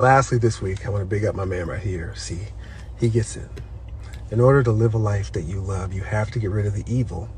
Lastly, this week, I want to big up my man right here. See, he gets it. In order to live a life that you love, you have to get rid of the evil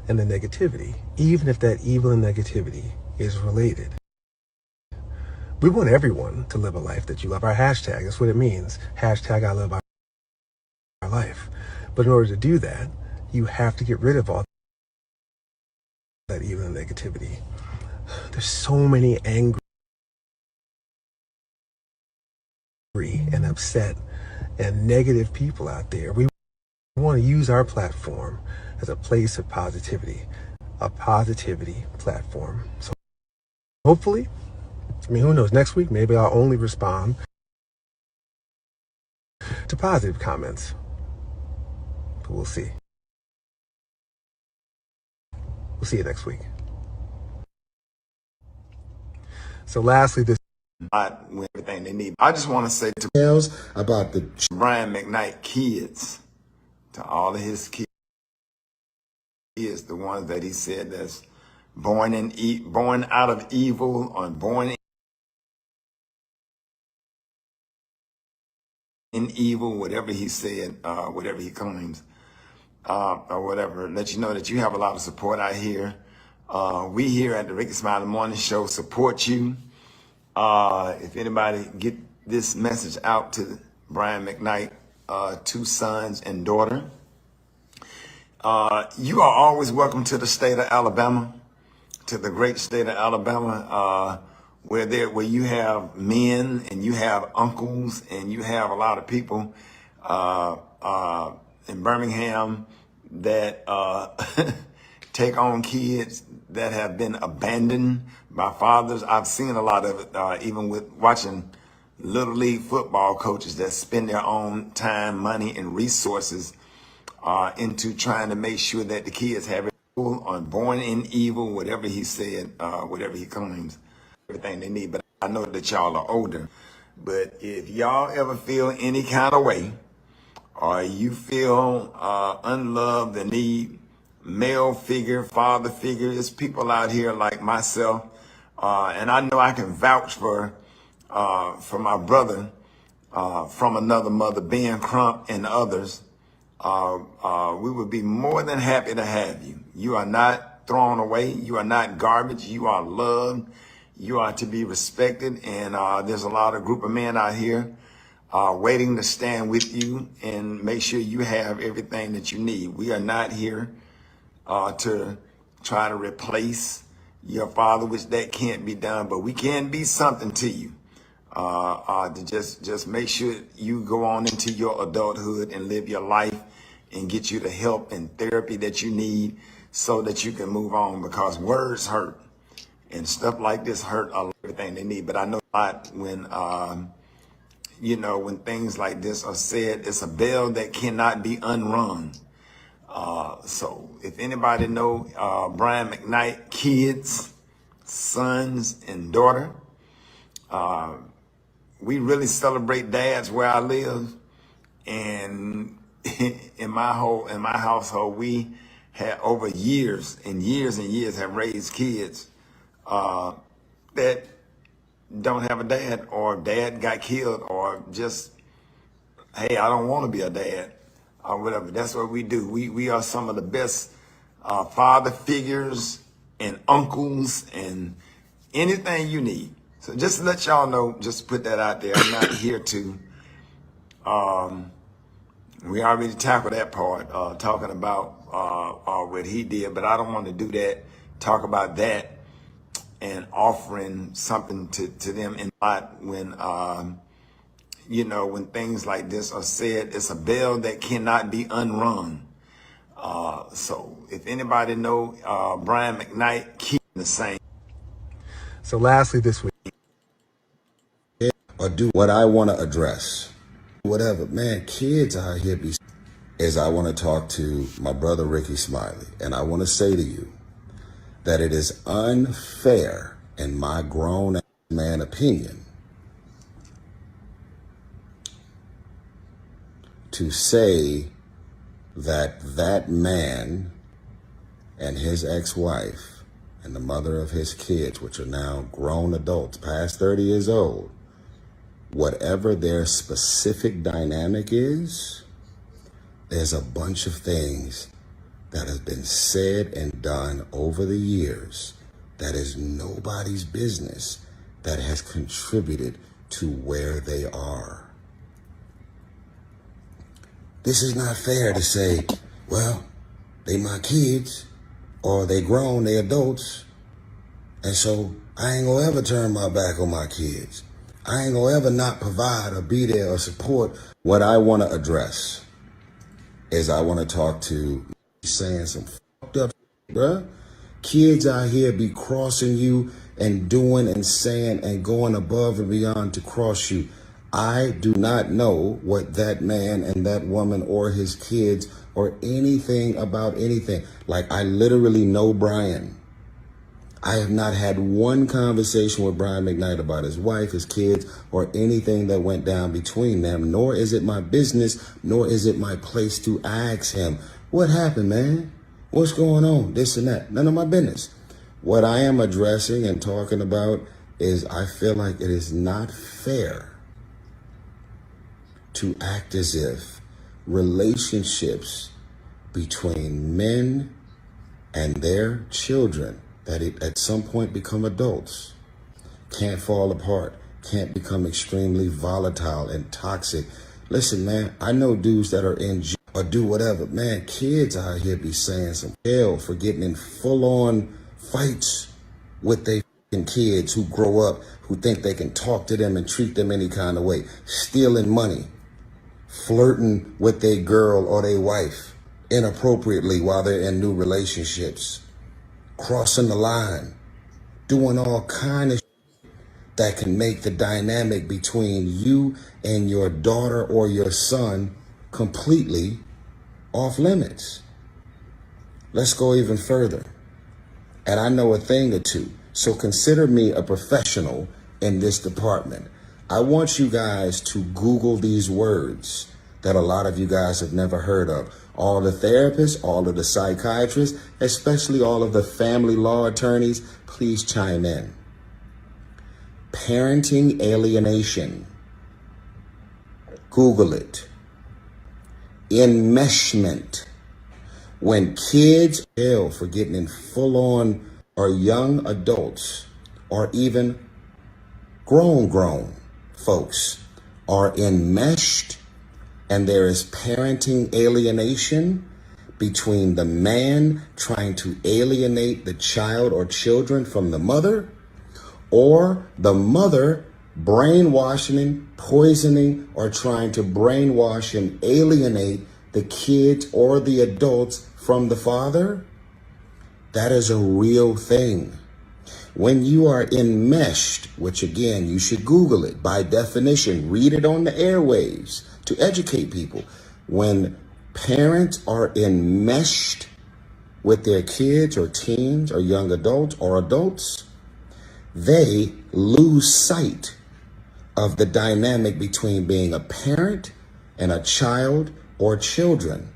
and the negativity, even if that evil and negativity is related. We want everyone to live a life that you love. Our hashtag, that's what it means. Hashtag I love our life. But in order to do that, you have to get rid of all that evil and negativity. There's so many angry and upset and negative people out there. We want to use our platform as a place of positivity, a positivity platform. So hopefully, who knows, next week, maybe I'll only respond to positive comments. But we'll see. We'll see you next week. So lastly, this with everything they need. I just want to say to about the Brian McKnight kids, to all of his kids, the ones that he said that's born out of evil or born in evil, whatever he said, whatever he claims, or whatever. Let you know that you have a lot of support out here. We here at the Ricky Smiley Morning Show support you. If anybody get this message out to Brian McKnight, 2 sons and daughter, you are always welcome to the state of Alabama, to the great state of Alabama, where you have men and you have uncles and you have a lot of people in Birmingham that take on kids that have been abandoned by fathers. I've seen a lot of it, even with watching Little League football coaches that spend their own time, money, and resources into trying to make sure that the kids have it or born in evil, whatever he said, whatever he claims, everything they need. But I know that y'all are older. But if y'all ever feel any kind of way, or you feel unloved and need male figure, father figure, there's people out here like myself, and I know I can vouch for my brother from another mother, Ben Crump, and others. We would be more than happy to have you. You are not thrown away. You are not garbage. You are loved. You are to be respected. And there's a lot of group of men out here waiting to stand with you and make sure you have everything that you need. We are not here to try to replace your father, which that can't be done, but we can be something to you. To just make sure you go on into your adulthood and live your life and get you the help and therapy that you need so that you can move on, because words hurt and stuff like this hurt everything they need. But I know a lot when, when things like this are said, it's a bell that cannot be unrung. So if anybody know Brian McKnight kids, sons and daughter, we really celebrate dads where I live, and in my household, we had over years and years and years have raised kids that don't have a dad, or dad got killed, or just, hey, I don't want to be a dad, or whatever. That's what we do. We are some of the best father figures and uncles and anything you need. So just to let y'all know, just put that out there. I'm not here to, we already tackled that part, talking about what he did, but I don't want to do that, talk about that and offering something to them in lot when, when things like this are said, it's a bell that cannot be unrung. So if anybody know Brian McKnight, keep the same. So lastly, this week, or do what I want to address. Whatever, man, kids out here I want to talk to my brother Ricky Smiley, and I want to say to you that it is unfair, in my grown man opinion, to say that that man and his ex-wife and the mother of his kids, which are now grown adults, past 30 years old, whatever their specific dynamic is, there's a bunch of things that has been said and done over the years that is nobody's business that has contributed to where they are. This is not fair to say, well, they my kids, or they grown, they adults, and so I ain't gonna ever turn my back on my kids. I ain't gonna ever not provide or be there or support. What I want to address is I want to talk to saying some fucked up shit, bruh. Kids out here be crossing you and doing and saying and going above and beyond to cross you. I do not know what that man and that woman or his kids or anything about anything. Like, I literally know Brian. I have not had one conversation with Brian McKnight about his wife, his kids, or anything that went down between them, nor is it my business, nor is it my place to ask him, what happened, man? What's going on? This and that. None of my business. What I am addressing and talking about is I feel like it is not fair to act as if relationships between men and their children that at some point become adults can't fall apart, can't become extremely volatile and toxic. Listen, man, I know dudes that are in jail or do whatever. Man, kids out here be saying some hell for getting in full-on fights with their kids who grow up, who think they can talk to them and treat them any kind of way, stealing money, flirting with their girl or their wife inappropriately while they're in new relationships, crossing the line, doing all kind of that can make the dynamic between you and your daughter or your son completely off limits. Let's go even further. And I know a thing or two, so consider me a professional in this department. I want you guys to Google these words that a lot of you guys have never heard of. All the therapists, all of the psychiatrists, especially all of the family law attorneys, please chime in. Parenting alienation. Google it. Enmeshment. When kids fail for getting in full-on, or young adults, or even grown folks are enmeshed, and there is parenting alienation between the man trying to alienate the child or children from the mother, or the mother brainwashing, poisoning, or trying to brainwash and alienate the kids or the adults from the father. That is a real thing. When you are enmeshed, which again, you should Google it by definition, read it on the airwaves to educate people. When parents are enmeshed with their kids or teens or young adults or adults, they lose sight of the dynamic between being a parent and a child or children.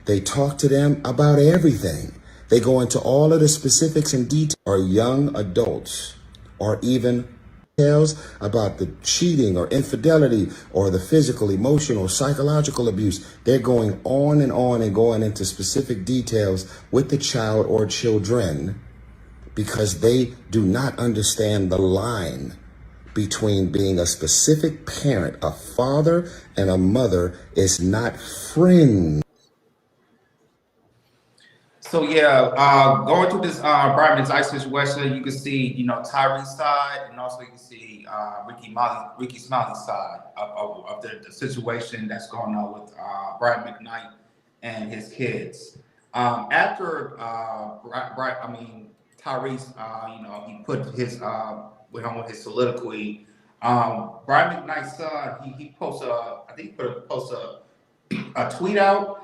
They talk to them about everything. They go into all of the specifics and details, or young adults, or even details about the cheating or infidelity or the physical, emotional, psychological abuse. They're going on and going into specific details with the child or children because they do not understand the line between being a specific parent. A father and a mother is not friends. So yeah, going through this Brian McKnight situation, you can see, Tyree's side, and also you can see Ricky Smiley's side of the situation that's going on with Brian McKnight and his kids. After Tyrese, he put his went on with his soliloquy. Brian McKnight's son, he posted, I think he posted a tweet out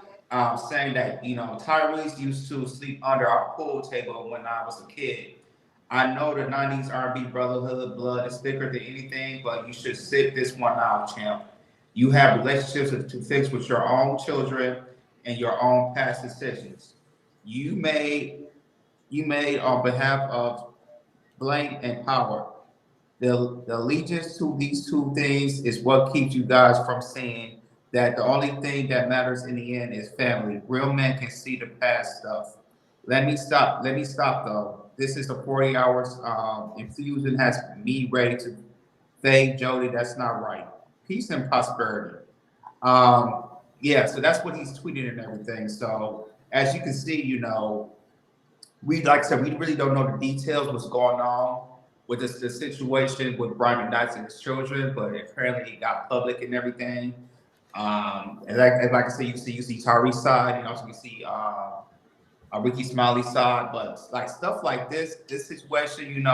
saying that Tyrese used to sleep under our pool table when I was a kid. I know the '90s R&B brotherhood blood is thicker than anything, but you should sit this one out, champ. You have relationships to fix with your own children and your own past decisions. You made on behalf of blame and power. the allegiance to these two things is what keeps you guys from seeing that the only thing that matters in the end is family. Real men can see the past stuff. Let me stop. Let me stop though. This is the 40 hours. Infusion has me ready to fade Jody. That's not right. Peace and prosperity. Um, yeah, so that's what he's tweeting and everything. So as you can see, we like I said, we really don't know the details, what's going on with this the situation with Brian McKnight and his children, but apparently it got public and everything. And like I said, you see Tyree's side, and also you see Ricky Smiley's side, but like stuff like this situation,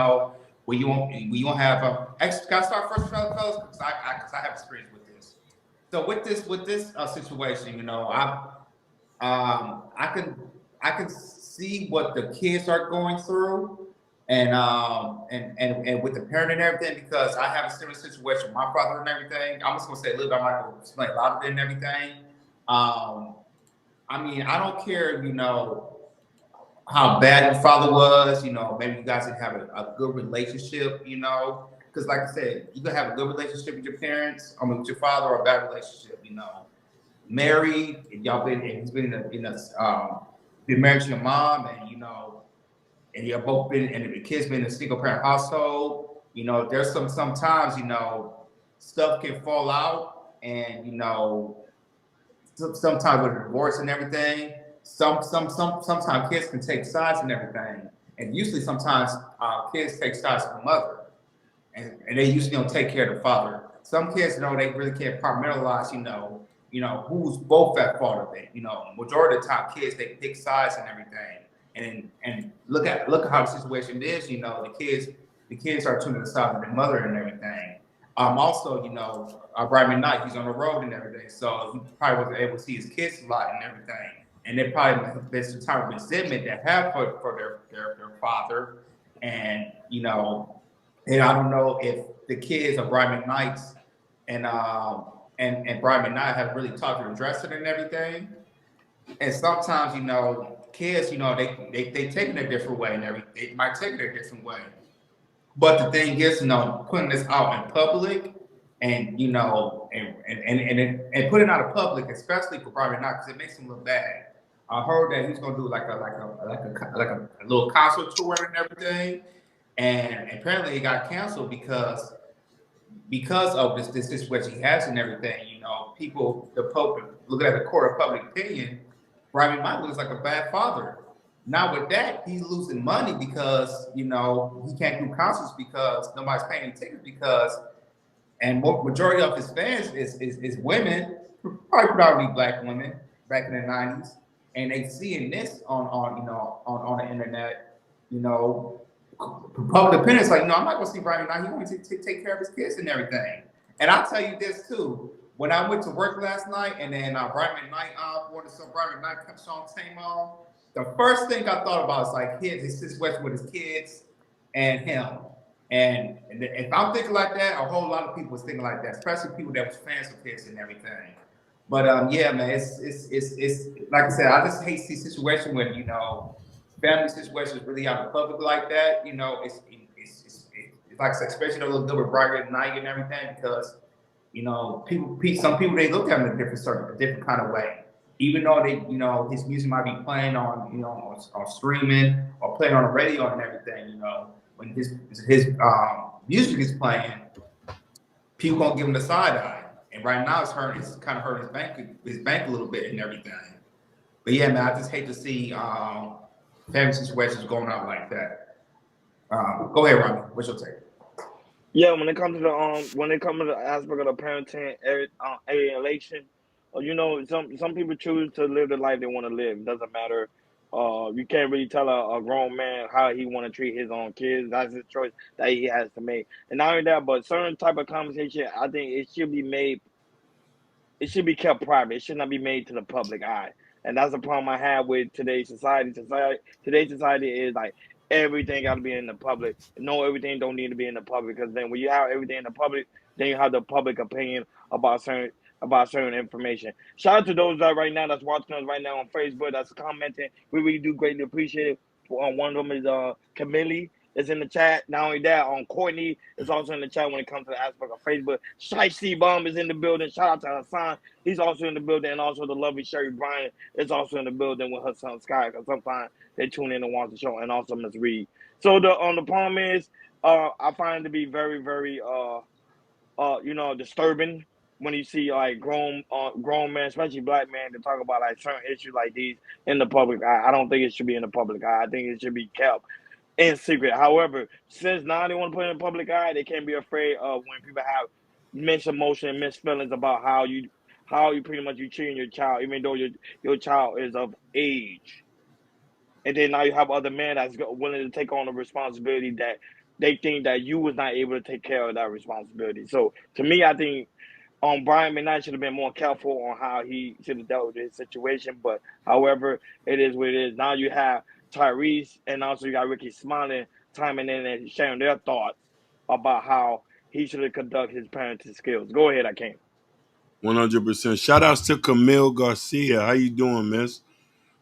where you won't have actually, can I start first, fellas? Because I have experience with this. So with this situation, I can see what the kids are going through, and with the parent and everything, because I have a similar situation with my father and everything. I'm just gonna say a little bit. I'm not gonna explain a lot of it and everything. Um, I mean, I don't care, how bad your father was. Maybe you guys didn't have a good relationship. Because like I said, you can have a good relationship with your parents, I mean, with your father, or a bad relationship. Married, and he's been been married to your mom, and you've both been, and the kids been in a single parent household. There's sometimes, stuff can fall out, and sometimes with a divorce and everything, sometimes kids can take sides and everything, and usually sometimes kids take sides from the mother, and they usually don't take care of the father. Some kids, they really can't compartmentalize, who's both at fault of it. Majority of the time, kids they pick sides and everything, and look at how the situation is. The kids are to the side of their mother and everything. Also, Brian McKnight, he's on the road and everything, so he probably wasn't able to see his kids a lot and everything. And there probably been some type of resentment they have for their father, and and I don't know if the kids of Brian McKnight's and Brian McKnight have really talked to address it and everything. And sometimes, kids, they take it a different way and everything. They might take it a different way. But the thing is, putting this out in public, and and putting it out in public, especially for Brian McKnight, because it makes him look bad. I heard that he's gonna do like a little concert tour and everything, and apparently it got canceled because of this situation he has and everything. People, the Pope, looking at the court of public opinion, Brian McKnight looks like a bad father. Now with that, he's losing money because he can't do concerts because nobody's paying tickets, and majority of his fans is women, probably predominantly black women back in the '90s, and they seeing this on the internet. Public opinion is like, I'm not gonna see Brian McKnight. He's going to take care of his kids and everything. And I'll tell you this too. When I went to work last night, and then Brian McKnight wanted some Brian McKnight song came on, the first thing I thought about is like his situation with his kids and him. And if I'm thinking like that, a whole lot of people was thinking like that, especially people that was fans of his and everything. But yeah, man, it's like I said, I just hate these situations when family situations really out in public like that. It's like I said, especially a little bit with Brian McKnight and everything, because some people they look at him in a different kind of way. Even though his music might be playing on streaming or playing on the radio and everything, when his music is playing, people gonna give him the side eye. And right now it's kind of hurting his bank a little bit and everything. But yeah, man, I just hate to see family situations going out like that. Go ahead, Ronnie. What's your take? Yeah, when it comes to the aspect of the parenting alienation, some people choose to live the life they want to live. It doesn't matter. You can't really tell a grown man how he want to treat his own kids. That's his choice that he has to make. And not only that, but certain type of conversation, I think it should be made. It should be kept private. It should not be made to the public eye. And that's the problem I have with today's society. Today's society is like everything got to be in the public. No, everything don't need to be in the public, because then when you have everything in the public, then you have the public opinion about certain information. Shout out to those that right now that's watching us right now on Facebook, that's commenting. We really do greatly appreciate it. One of them is Camille. is in the chat. Not only that, Courtney is also in the chat when it comes to the aspect of Facebook. Shiesty Bum is in the building. Shout out to Hassan. He's also in the building. And also the lovely Sherry Bryant is also in the building with her son Sky, because sometimes they tune in and watch the show. And also Miss Reed. So the problem is, I find it to be very, very disturbing when you see like grown men, especially black men, to talk about like certain issues like these in the public eye. I don't think it should be in the public eye. I think it should be kept in secret. However, since now they want to put it in the public eye, they can't be afraid of when people have mixed emotion and mixed feelings about how you pretty much you treating your child, even though your child is of age. And then now you have other men that's willing to take on the responsibility that they think that you was not able to take care of that responsibility. So to me, I think Brian McKnight should have been more careful on how he should have dealt with his situation. But however, it is what it is. Now you have Tyrese and also you got Ricky Smiley chiming in and sharing their thoughts about how he should have conducted his parenting skills. Go ahead, I can. 100%. Shout outs to Camille Garcia. How you doing, miss?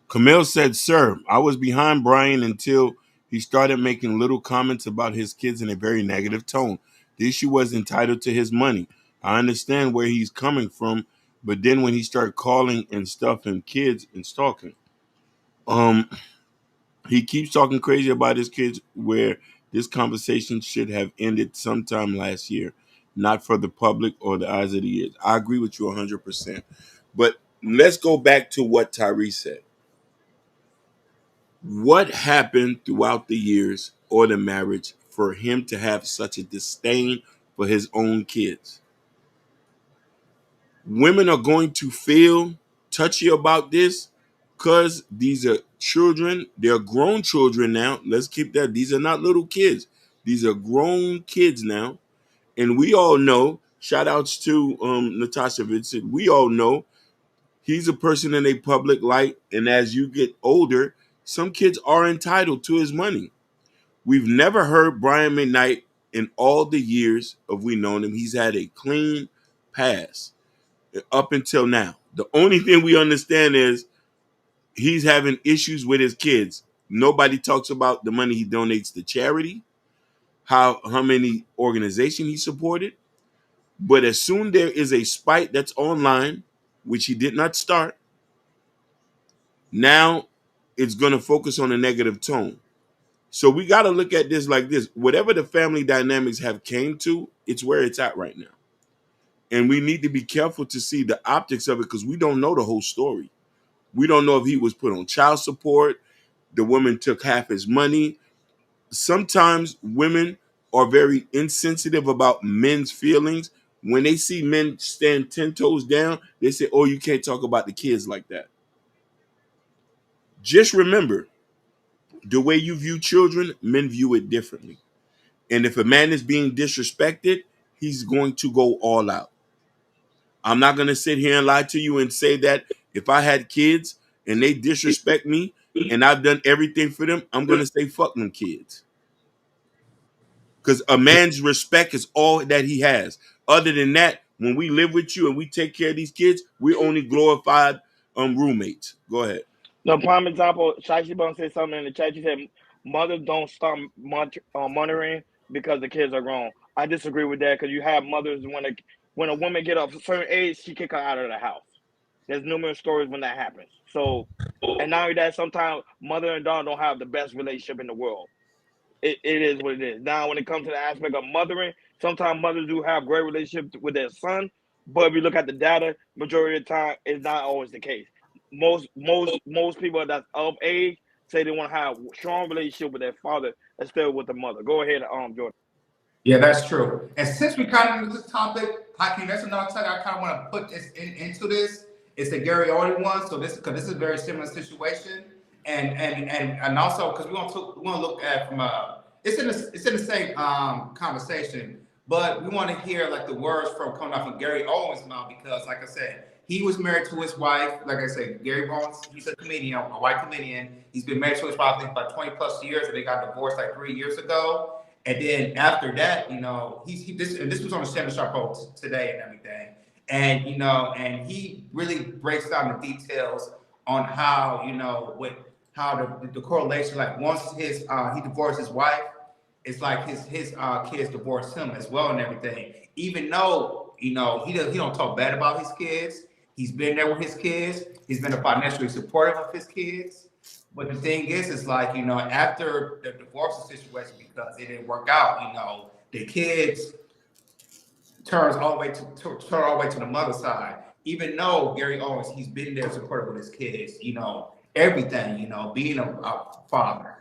Camille said, "Sir, I was behind Brian until he started making little comments about his kids in a very negative tone. The issue was entitled to his money. I understand where he's coming from, but then when he started calling and stuffing kids and stalking, um, he keeps talking crazy about his kids where this conversation should have ended sometime last year, not for the public or the eyes of the ears." I agree with you 100%. But let's go back to what Tyrese said. What happened throughout the years or the marriage for him to have such a disdain for his own kids? Women are going to feel touchy about this because these are children. They're grown children now. Let's keep that. These are not little kids. These are grown kids now. And we all know, shout outs to Natasha Vincent, we all know he's a person in a public light. And as you get older, some kids are entitled to his money. We've never heard Brian McKnight in all the years of we known him. He's had a clean pass up until now. The only thing we understand is he's having issues with his kids. Nobody talks about the money he donates to charity, how many organizations he supported. But as soon there is a spite that's online, which he did not start, now it's going to focus on a negative tone. So we got to look at this like this. Whatever the family dynamics have came to, it's where it's at right now. And we need to be careful to see the optics of it because we don't know the whole story. We don't know if he was put on child support. The woman took half his money. Sometimes women are very insensitive about men's feelings. When they see men stand 10 toes down, they say, oh, you can't talk about the kids like that. Just remember, the way you view children, men view it differently. And if a man is being disrespected, he's going to go all out. I'm not going to sit here and lie to you and say that if I had kids and they disrespect me and I've done everything for them, I'm going to say fuck them kids. Because a man's respect is all that he has. Other than that, when we live with you and we take care of these kids, we're only glorified roommates. Go ahead. No, prime example, Shashi Bum said something in the chat. She said, mothers don't start monitoring because the kids are grown. I disagree with that because you have mothers when a woman get up a certain age, she kick her out of the house. There's numerous stories when that happens. So, and not only that, sometimes mother and daughter don't have the best relationship in the world. It is what it is. Now, when it comes to the aspect of mothering, sometimes mothers do have great relationship with their son, but if you look at the data, majority of the time, it's not always the case. Most people that's of age say they want to have a strong relationship with their father instead of with the mother. Go ahead, Jordan. Yeah, that's true. And since we kind of into this topic, Hakeem, that's another topic I kind of want to put this into this. It's the Gary Oldie one. So this is a very similar situation, and also because we want to look at from it's in the same conversation, but we want to hear like the words from coming out from Gary Owens' mouth because, like I said, he was married to his wife. Like I said, Gary Owens, he's a comedian, a white comedian. He's been married to his wife I think about 20 plus years, and they got divorced like 3 years ago. And then after that, you know, this was on the Shannon Sharp Post today and everything. And you know, and he really breaks down the details on how, you know, how the correlation, like once he divorced his wife, it's like his kids divorced him as well and everything. Even though he don't talk bad about his kids. He's been there with his kids. He's been financially supportive of his kids. But the thing is like after the divorce situation, because it didn't work out, the kids turn all the way to the mother side. Even though Gary Owens, he's been there supportive with his kids, everything, being a father,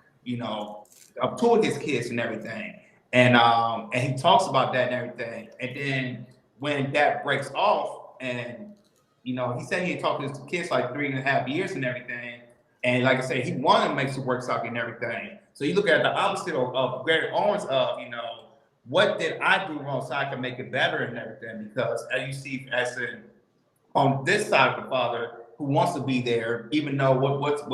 up to his kids and everything. And he talks about that and everything. And then when that breaks off, and he said he talked to his kids like 3.5 years and everything. And like I said, he wanted to make some work socket and everything. So you look at the opposite of Gary Owens of, what did I do wrong so I can make it better and everything? Because as you see, on this side of the father who wants to be there, even though what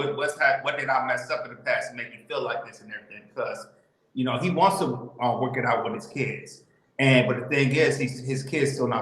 did I mess up in the past to make me feel like this and everything? Because he wants to work it out with his kids, but the thing is, his kids still not